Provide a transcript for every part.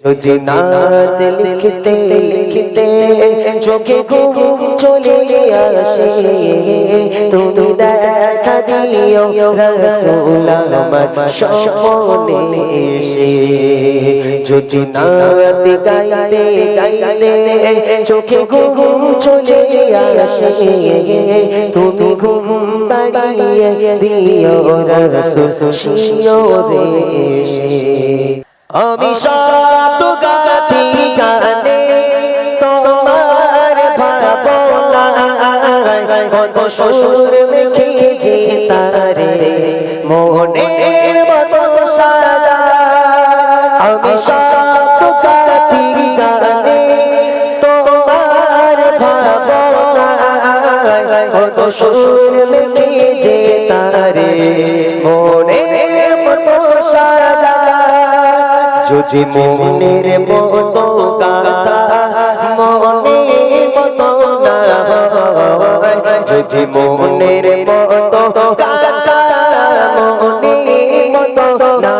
যদি নাত লিখতে লিখতে চোখে ঘুম চলে আসে, তুমি দেখা দিও রাসূল আমার স্বপ্নে এসে। যদি নাত গাইতে গাইতে চোখে ঘুম চলে আসে, তুমি ঘুম বাড়িয়ে দিও রাসূল শিওরে এসে। আমি শব্দ গাথি গানে তোমার ভাবনায়, কত সুর মেখেছি তারে মনের মতো সাজা। আমি শব্দ গাথি গানে তোমার ভাবনায়, কত সুর মেখেছি তারে মনের মতো সাজা। যদি মনের মতো গাথা মনের মতো না হয়, যদি মনের মতো গাথা মনের মতো না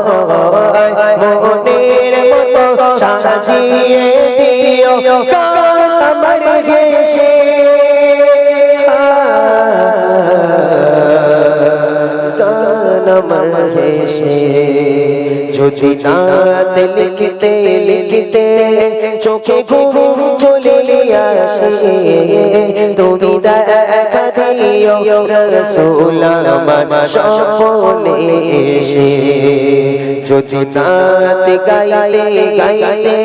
হয়, মনের মতো সাজিয়ে দিও গান আমার ঘেঁষে, গান আমার ঘেঁষে। যদি নাত লিখতে লিখতে চোখে ঘুম চলে আসে, তুমি দেখা দিও রাসূল আমার স্বপ্নে এসে। যদি নাত গাইতে গাইতে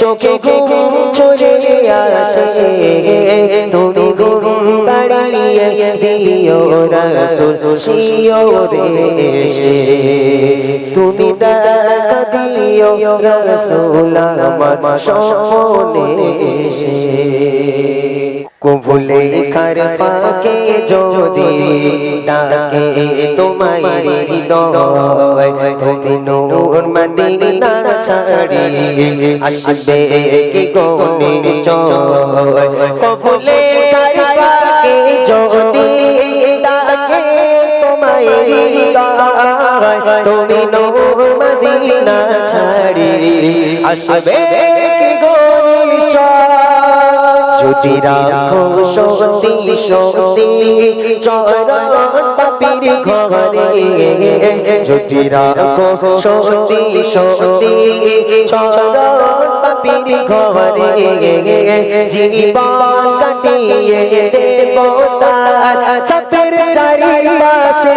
চোখে ঘুম চলে আসে, তুমি ঘুম বাড়িয়ে দিও রাসূল শিওরে এসে। তুমি দেখা দিও রাসূল আমার স্বপ্নে এসে। কবুলে কার পাকে যদি ডাকে তোমায় হৃদয়, তুমি নূর মদিনা ছাড়ি আসবে কি গো নিশ্চয়। কবুলে কার পাকে যদি ডাকে তোমায় হৃদয়, তুমি নূর মদিনা ছাড়ি আসবে কি গো নিশ্চয়। যদি রাখো সতী সতী চরণ পাপীর ঘরে, যদি রাখো সতী সতী চরণ পাপীর ঘরে, জীবন কাটিয়ে দেব তার ছাতের চারিপাশে,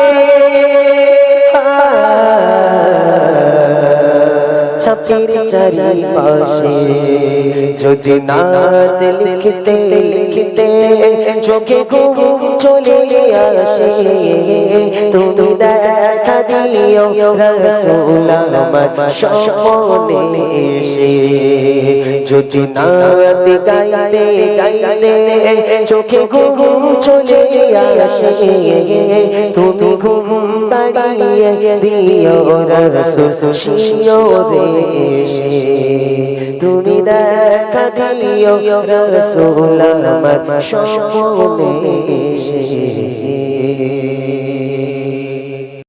ছাতের চারিপাশে। যদি নাত লিখতে লিখতে চোখে ঘুম চলে আসে, তুমি দেখা দিও রাসূল আমার স্বপ্নে এসে। যদি নাত গাইতে গাইতে চোখে ঘুম চলে আসে, তুমি ঘুম বাড়িয়ে দিও রাসূল শিওরে এসে। তুমি দেখা দিও রাসূল আমার স্বপ্নে এসে।